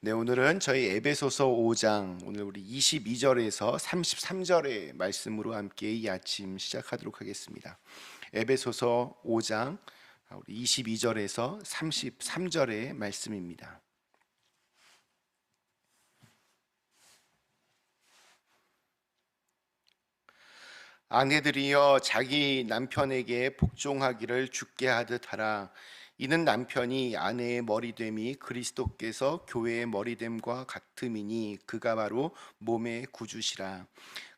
네, 오늘은 저희 에베소서 5장 오늘 우리 22절에서 33절의 말씀으로 함께 이 아침 시작하도록 하겠습니다. 에베소서 5장 우리 22절에서 33절의 말씀입니다. 아내들이여 자기 남편에게 복종하기를 주께 하듯 하라. 이는 남편이 아내의 머리됨이 그리스도께서 교회의 머리됨과 같음이니 그가 바로 몸의 구주시라.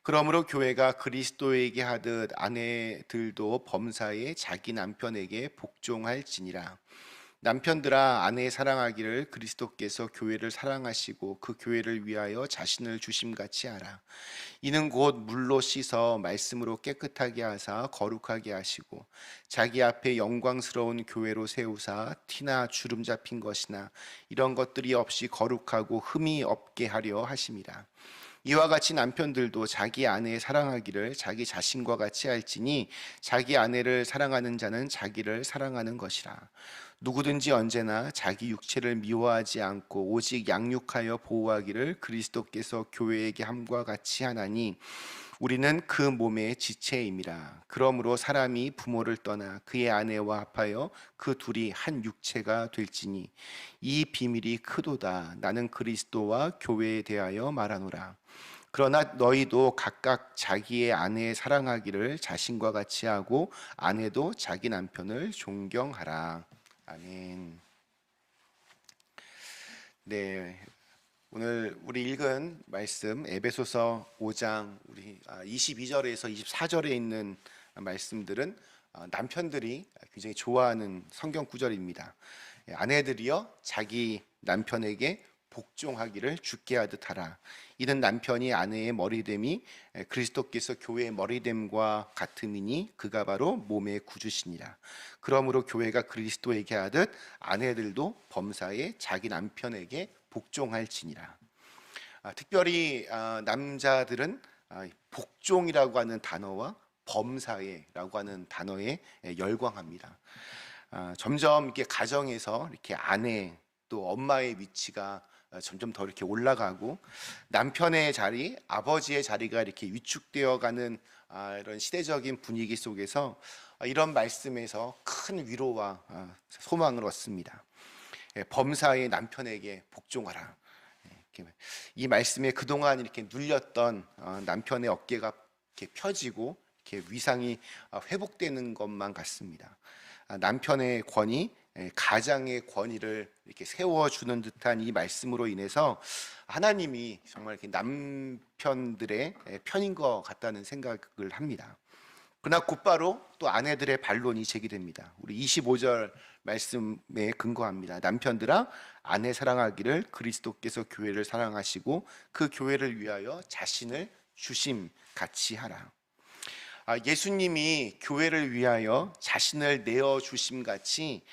그러므로 교회가 그리스도에게 하듯 아내들도 범사에 자기 남편에게 복종할지니라. 남편들아 아내 사랑하기를 그리스도께서 교회를 사랑하시고 그 교회를 위하여 자신을 주심같이 하라. 이는 곧 물로 씻어 말씀으로 깨끗하게 하사 거룩하게 하시고 자기 앞에 영광스러운 교회로 세우사 티나 주름 잡힌 것이나 이런 것들이 없이 거룩하고 흠이 없게 하려 하심이라. 이와 같이 남편들도 자기 아내 사랑하기를 자기 자신과 같이 할지니 자기 아내를 사랑하는 자는 자기를 사랑하는 것이라. 누구든지 언제나 자기 육체를 미워하지 않고 오직 양육하여 보호하기를 그리스도께서 교회에게 함과 같이 하나니 우리는 그 몸의 지체임이라. 그러므로 사람이 부모를 떠나 그의 아내와 합하여 그 둘이 한 육체가 될지니 이 비밀이 크도다. 나는 그리스도와 교회에 대하여 말하노라. 그러나 너희도 각각 자기의 아내 사랑하기를 자신과 같이 하고 아내도 자기 남편을 존경하라. 아멘. 네, 오늘 우리 읽은 말씀 에베소서 5장 우리 22절에서 24절에 있는 말씀들은 남편들이 굉장히 좋아하는 성경 구절입니다. 아내들이여 자기 남편에게 복종하기를 주께 하듯 하라. 이는 남편이 아내의 머리됨이 그리스도께서 교회의 머리됨과 같음이니 그가 바로 몸의 구주시니라. 그러므로 교회가 그리스도에게 하듯 아내들도 범사에 자기 남편에게 복종할지니라. 특별히 남자들은 복종이라고 하는 단어와 범사에라고 하는 단어에 열광합니다. 점점 이렇게 가정에서 이렇게 아내 또 엄마의 위치가 점점 더 이렇게 올라가고 남편의 자리, 아버지의 자리가 이렇게 위축되어 가는 이런 시대적인 분위기 속에서 이런 말씀에서 큰 위로와 소망을 얻습니다. 범사의 남편에게 복종하라. 이 말씀에 그동안 이렇게 눌렸던 남편의 어깨가 이렇게 펴지고 이렇게 위상이 회복되는 것만 같습니다. 남편의 권위, 가장의 권위를 이렇게 세워주는 듯한 이 말씀으로 인해서 하나님이 정말 이렇게 남편들의 편인 것 같다는 생각을 합니다. 그러나 곧바로 또 아내들의 반론이 제기됩니다. 우리 25절 말씀에 근거합니다. 남편들아 아내 사랑하기를 그리스도께서 교회를 사랑하시고 그 교회를 위하여 자신을 주심 같이 하라. 예수님이 교회를 위하여 자신을 내어 주심 같이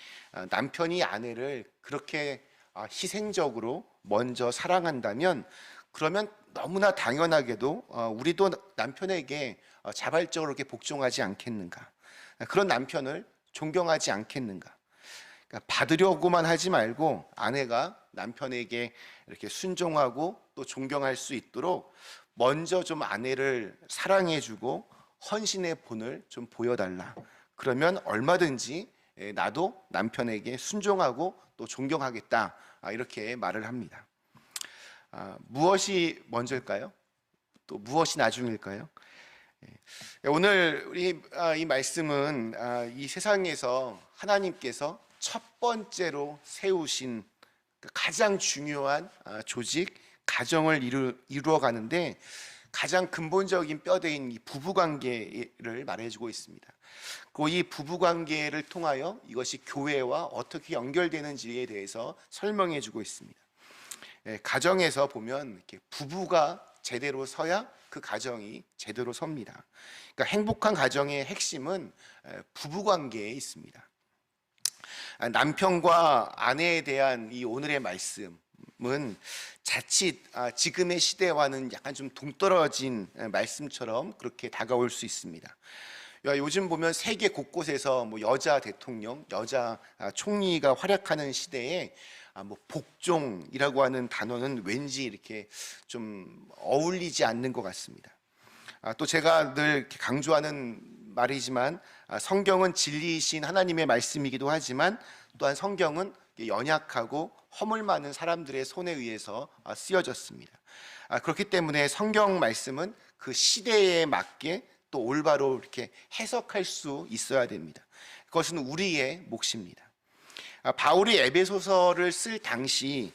남편이 아내를 그렇게 희생적으로 먼저 사랑한다면 그러면 너무나 당연하게도 우리도 남편에게 자발적으로 이렇게 복종하지 않겠는가? 그런 남편을 존경하지 않겠는가? 그러니까 받으려고만 하지 말고 아내가 남편에게 이렇게 순종하고 또 존경할 수 있도록 먼저 좀 아내를 사랑해주고 헌신의 본을 좀 보여달라. 그러면 얼마든지 나도 남편에게 순종하고 또 존경하겠다. 이렇게 말을 합니다. 무엇이 먼저일까요? 또 무엇이 나중일까요? 오늘 우리 이 말씀은 이 세상에서 하나님께서 첫 번째로 세우신 가장 중요한 조직, 가정을 이루어 가는데 가장 근본적인 뼈대인 이 부부관계를 말해주고 있습니다. 그 이 부부관계를 통하여 이것이 교회와 어떻게 연결되는지에 대해서 설명해주고 있습니다. 가정에서 보면 이렇게 부부가 제대로 서야 그 가정이 제대로 섭니다. 그러니까 행복한 가정의 핵심은 부부관계에 있습니다. 남편과 아내에 대한 이 오늘의 말씀은 자칫 지금의 시대와는 약간 좀 동떨어진 말씀처럼 그렇게 다가올 수 있습니다. 요즘 보면 세계 곳곳에서 뭐 여자 대통령, 여자 총리가 활약하는 시대에 뭐 복종이라고 하는 단어는 왠지 이렇게 좀 어울리지 않는 것 같습니다. 또 제가 늘 이렇게 강조하는 말이지만 성경은 진리이신 하나님의 말씀이기도 하지만 또한 성경은 연약하고 허물 많은 사람들의 손에 의해서 쓰여졌습니다. 그렇기 때문에 성경 말씀은 그 시대에 맞게 또 올바로 이렇게 해석할 수 있어야 됩니다. 그것은 우리의 몫입니다. 바울이 에베소서를 쓸 당시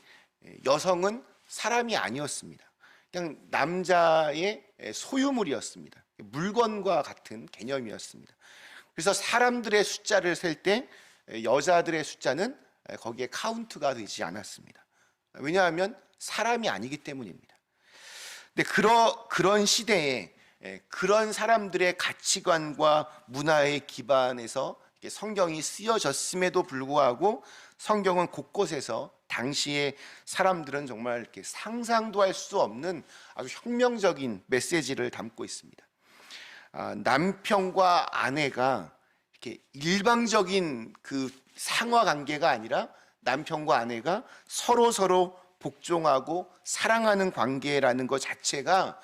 여성은 사람이 아니었습니다. 그냥 남자의 소유물이었습니다. 물건과 같은 개념이었습니다. 그래서 사람들의 숫자를 셀 때 여자들의 숫자는 거기에 카운트가 되지 않았습니다. 왜냐하면 사람이 아니기 때문입니다. 근데 그런 시대에 그런 사람들의 가치관과 문화의 기반에서 성경이 쓰여졌음에도 불구하고 성경은 곳곳에서 당시의 사람들은 정말 이렇게 상상도 할 수 없는 아주 혁명적인 메시지를 담고 있습니다. 남편과 아내가 이렇게 일방적인 그 상하 관계가 아니라 남편과 아내가 서로 복종하고 사랑하는 관계라는 것 자체가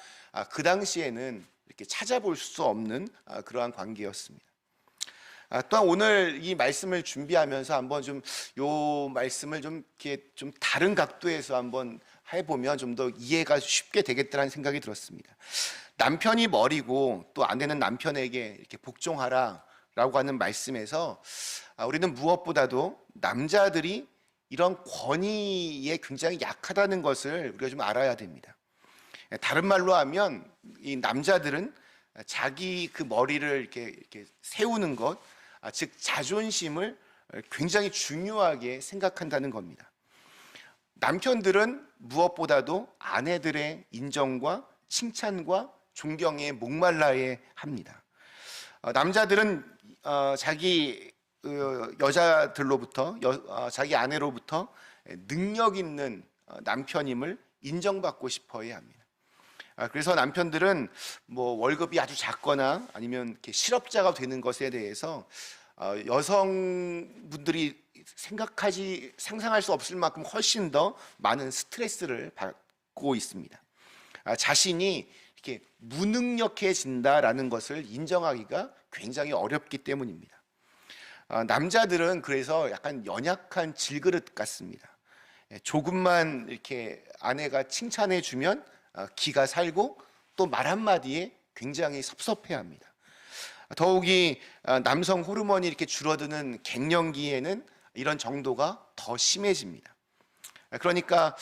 그 당시에는 이렇게 찾아볼 수 없는 그러한 관계였습니다. 또한 오늘 이 말씀을 준비하면서 한번 좀 요 말씀을 좀 이렇게 좀 다른 각도에서 한번 해보면 좀 더 이해가 쉽게 되겠다는 생각이 들었습니다. 남편이 머리고 또 아내는 남편에게 이렇게 복종하라라고 하는 말씀에서 우리는 무엇보다도 남자들이 이런 권위에 굉장히 약하다는 것을 우리가 좀 알아야 됩니다. 다른 말로 하면 이 남자들은 자기 그 머리를 이렇게 세우는 것, 즉 자존심을 굉장히 중요하게 생각한다는 겁니다. 남편들은 무엇보다도 아내들의 인정과 칭찬과 존경에 목말라야 합니다. 남자들은 자기 여자들로부터 자기 아내로부터 능력 있는 남편임을 인정받고 싶어야 합니다. 그래서 남편들은 뭐 월급이 아주 작거나 아니면 이렇게 실업자가 되는 것에 대해서 여성분들이 상상할 수 없을 만큼 훨씬 더 많은 스트레스를 받고 있습니다. 자신이 이렇게 무능력해진다라는 것을 인정하기가 굉장히 어렵기 때문입니다. 남자들은 그래서 약간 연약한 질그릇 같습니다. 조금만 이렇게 아내가 칭찬해 주면 기가 살고 또 말 한마디에 굉장히 섭섭해합니다. 더욱이 남성 호르몬이 이렇게 줄어드는 갱년기에는 이런 정도가 더 심해집니다. 그러니까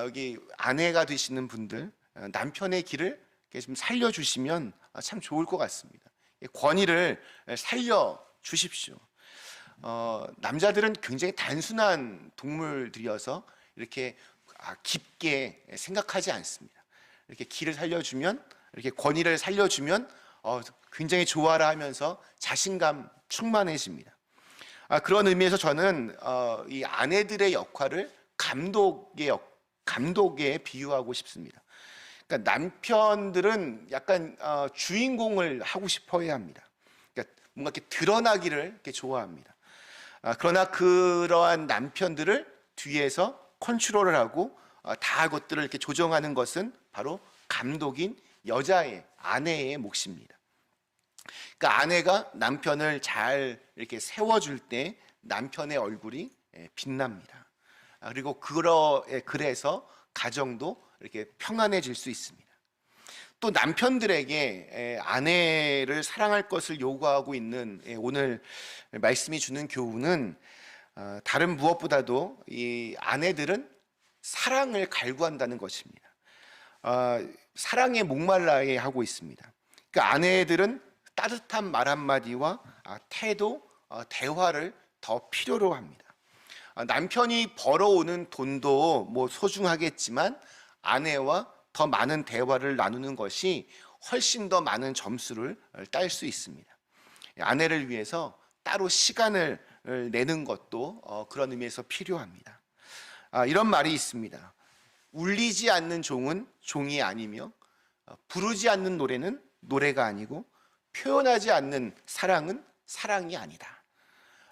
여기 아내가 되시는 분들 남편의 길을 좀 살려주시면 참 좋을 것 같습니다. 권위를 살려주십시오. 남자들은 굉장히 단순한 동물들이어서 이렇게 깊게 생각하지 않습니다. 이렇게 길을 살려주면, 이렇게 권위를 살려주면 굉장히 좋아라 하면서 자신감 충만해집니다. 그런 의미에서 저는 이 아내들의 역할을 감독에 비유하고 싶습니다. 그러니까 남편들은 약간 주인공을 하고 싶어야 합니다. 그러니까 뭔가 이렇게 드러나기를 이렇게 좋아합니다. 그러나 그러한 남편들을 뒤에서 컨트롤을 하고 다 것들을 이렇게 조정하는 것은 바로 감독인 여자의 아내의 몫입니다. 그러니까 아내가 남편을 잘 이렇게 세워줄 때 남편의 얼굴이 빛납니다. 그리고 그래서 가정도 이렇게 평안해질 수 있습니다. 또 남편들에게 아내를 사랑할 것을 요구하고 있는 오늘 말씀이 주는 교훈은 다른 무엇보다도 이 아내들은 사랑을 갈구한다는 것입니다. 사랑에 목말라야 하고 있습니다. 그러니까 아내들은 따뜻한 말 한마디와 태도, 대화를 더 필요로 합니다. 남편이 벌어오는 돈도 뭐 소중하겠지만 아내와 더 많은 대화를 나누는 것이 훨씬 더 많은 점수를 딸 수 있습니다. 아내를 위해서 따로 시간을 내는 것도 그런 의미에서 필요합니다. 이런 말이 있습니다. 울리지 않는 종은 종이 아니며 부르지 않는 노래는 노래가 아니고 표현하지 않는 사랑은 사랑이 아니다.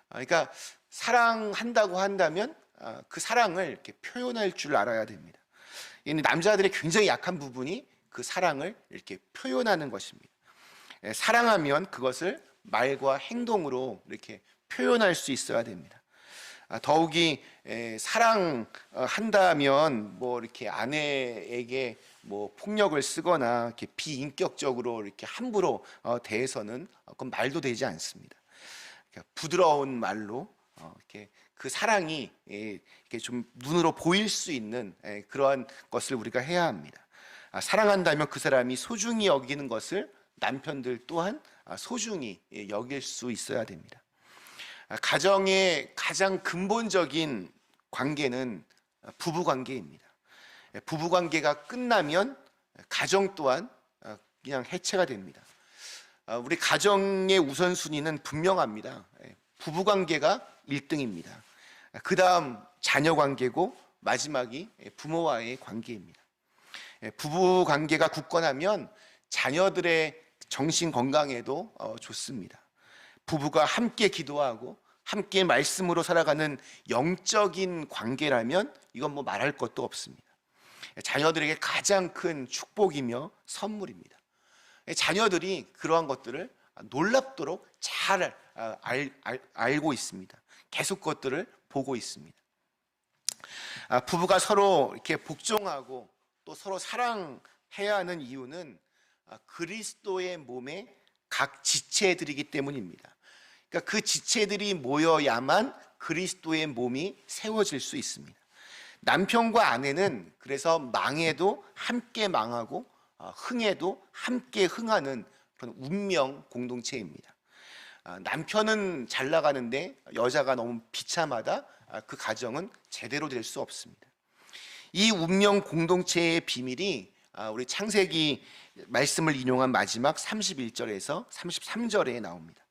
그러니까 사랑한다고 한다면 그 사랑을 이렇게 표현할 줄 알아야 됩니다. 남자들의 굉장히 약한 부분이 그 사랑을 이렇게 표현하는 것입니다. 사랑하면 그것을 말과 행동으로 이렇게 표현할 수 있어야 됩니다. 더욱이 사랑한다면 뭐 이렇게 아내에게 뭐 폭력을 쓰거나 이렇게 비인격적으로 이렇게 함부로 대해서는 그건 말도 되지 않습니다. 부드러운 말로 이렇게 그 사랑이 이렇게 좀 눈으로 보일 수 있는 그러한 것을 우리가 해야 합니다. 사랑한다면 그 사람이 소중히 여기는 것을 남편들 또한 소중히 여길 수 있어야 됩니다. 가정의 가장 근본적인 관계는 부부 관계입니다. 부부 관계가 끝나면 가정 또한 그냥 해체가 됩니다. 우리 가정의 우선순위는 분명합니다. 부부 관계가 1등입니다. 그 다음 자녀 관계고 마지막이 부모와의 관계입니다. 부부 관계가 굳건하면 자녀들의 정신 건강에도 좋습니다. 부부가 함께 기도하고 함께 말씀으로 살아가는 영적인 관계라면 이건 뭐 말할 것도 없습니다. 자녀들에게 가장 큰 축복이며 선물입니다. 자녀들이 그러한 것들을 놀랍도록 잘 알고 있습니다. 계속 그것들을 보고 있습니다. 부부가 서로 이렇게 복종하고 또 서로 사랑해야 하는 이유는 그리스도의 몸의 각 지체들이기 때문입니다. 그러니까 그 지체들이 모여야만 그리스도의 몸이 세워질 수 있습니다. 남편과 아내는 그래서 망해도 함께 망하고 흥해도 함께 흥하는 그런 운명 공동체입니다. 남편은 잘 나가는데 여자가 너무 비참하다, 그 가정은 제대로 될 수 없습니다. 이 운명 공동체의 비밀이 우리 창세기 말씀을 인용한 마지막 31절에서 33절에 나옵니다.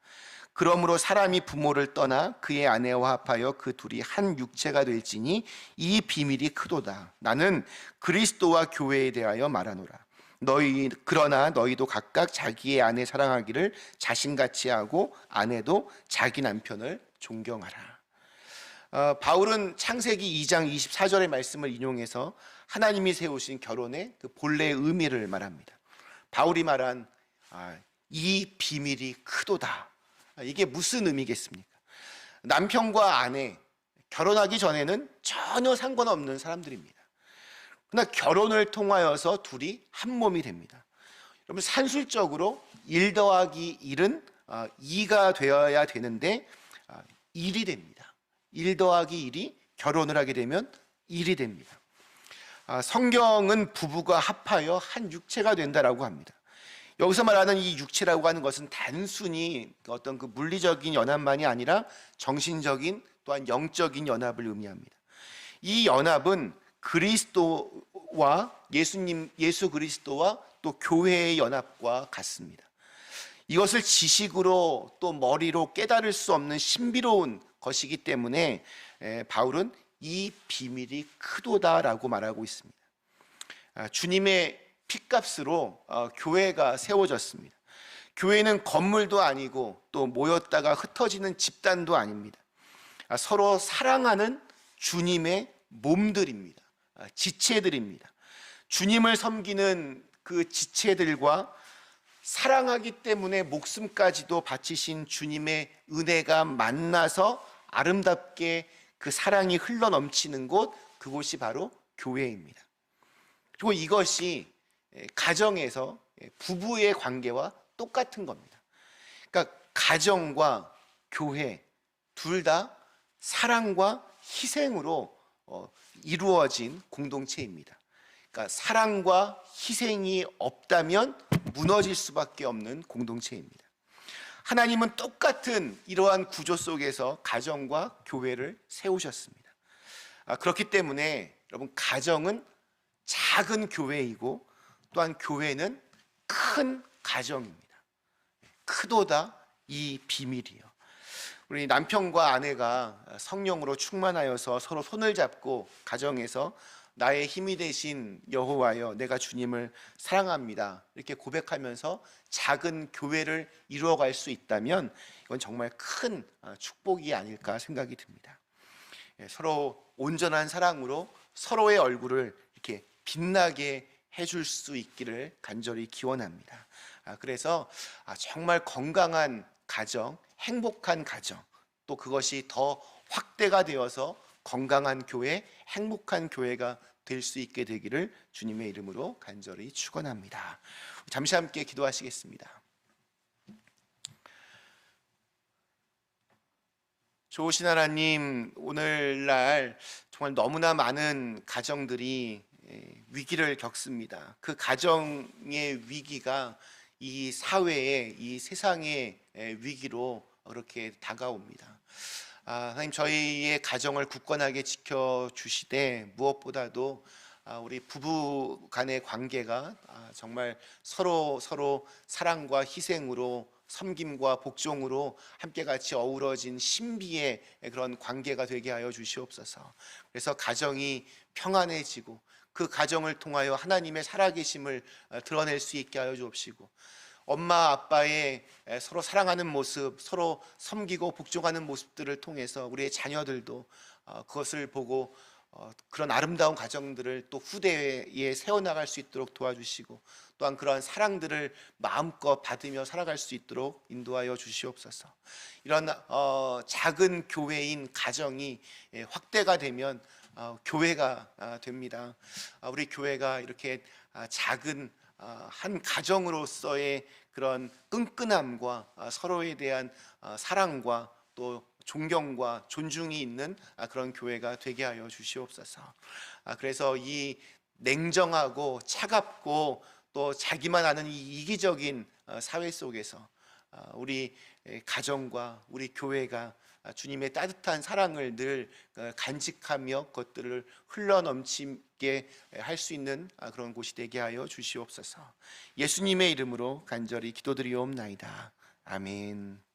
그러므로 사람이 부모를 떠나 그의 아내와 합하여 그 둘이 한 육체가 될지니 이 비밀이 크도다. 나는 그리스도와 교회에 대하여 말하노라. 그러나 너희도 각각 자기의 아내 사랑하기를 자신같이 하고 아내도 자기 남편을 존경하라. 바울은 창세기 2장 24절의 말씀을 인용해서 하나님이 세우신 결혼의 그 본래의 의미를 말합니다. 바울이 말한 이 비밀이 크도다. 이게 무슨 의미겠습니까? 남편과 아내, 결혼하기 전에는 전혀 상관없는 사람들입니다. 그러나 결혼을 통하여서 둘이 한 몸이 됩니다. 여러분, 산술적으로 1 더하기 1은 2가 되어야 되는데 1이 됩니다. 1 더하기 1이 결혼을 하게 되면 1이 됩니다. 성경은 부부가 합하여 한 육체가 된다라고 합니다. 여기서 말하는 이 육체라고 하는 것은 단순히 어떤 그 물리적인 연합만이 아니라 정신적인 또한 영적인 연합을 의미합니다. 이 연합은 그리스도와 예수 그리스도와 또 교회의 연합과 같습니다. 이것을 지식으로 또 머리로 깨달을 수 없는 신비로운 것이기 때문에 바울은 이 비밀이 크도다라고 말하고 있습니다. 주님의 핏값으로 교회가 세워졌습니다. 교회는 건물도 아니고 또 모였다가 흩어지는 집단도 아닙니다. 서로 사랑하는 주님의 몸들입니다. 지체들입니다. 주님을 섬기는 그 지체들과 사랑하기 때문에 목숨까지도 바치신 주님의 은혜가 만나서 아름답게 그 사랑이 흘러넘치는 곳, 그곳이 바로 교회입니다. 그리고 이것이 가정에서 부부의 관계와 똑같은 겁니다. 그러니까 가정과 교회 둘 다 사랑과 희생으로 이루어진 공동체입니다. 그러니까 사랑과 희생이 없다면 무너질 수밖에 없는 공동체입니다. 하나님은 똑같은 이러한 구조 속에서 가정과 교회를 세우셨습니다. 그렇기 때문에 여러분, 가정은 작은 교회이고 또한 교회는 큰 가정입니다. 크도다 이 비밀이요. 우리 남편과 아내가 성령으로 충만하여서 서로 손을 잡고 가정에서 나의 힘이 되신 여호와여, 내가 주님을 사랑합니다, 이렇게 고백하면서 작은 교회를 이루어갈 수 있다면 이건 정말 큰 축복이 아닐까 생각이 듭니다. 서로 온전한 사랑으로 서로의 얼굴을 이렇게 빛나게 해줄 수 있기를 간절히 기원합니다. 그래서 정말 건강한 가정, 행복한 가정, 또 그것이 더 확대가 되어서 건강한 교회, 행복한 교회가 될 수 있게 되기를 주님의 이름으로 간절히 축원합니다. 잠시 함께 기도하시겠습니다. 좋으신 하나님, 오늘날 정말 너무나 많은 가정들이 위기를 겪습니다. 그 가정의 위기가 이 사회의, 이 세상의 위기로 그렇게 다가옵니다. 하나님, 저희의 가정을 굳건하게 지켜주시되 무엇보다도 우리 부부 간의 관계가 정말 서로 사랑과 희생으로, 섬김과 복종으로 함께 같이 어우러진 신비의 그런 관계가 되게 하여 주시옵소서. 그래서 가정이 평안해지고 그 가정을 통하여 하나님의 살아계심을 드러낼 수 있게 하여 주옵시고, 엄마 아빠의 서로 사랑하는 모습, 서로 섬기고 복종하는 모습들을 통해서 우리의 자녀들도 그것을 보고 그런 아름다운 가정들을 또 후대에 세워나갈 수 있도록 도와주시고, 또한 그러한 사랑들을 마음껏 받으며 살아갈 수 있도록 인도하여 주시옵소서. 이런 작은 교회인 가정이 확대가 되면 교회가 됩니다. 우리 교회가 이렇게 작은 한 가정으로서의 그런 끈끈함과 서로에 대한 사랑과 또 존경과 존중이 있는 그런 교회가 되게 하여 주시옵소서. 그래서 이 냉정하고 차갑고 또 자기만 아는 이 이기적인 사회 속에서 우리 가정과 우리 교회가 주님의 따뜻한 사랑을 늘 간직하며 그것들을 흘러넘치게 할 수 있는 그런 곳이 되게 하여 주시옵소서. 예수님의 이름으로 간절히 기도드리옵나이다. 아멘.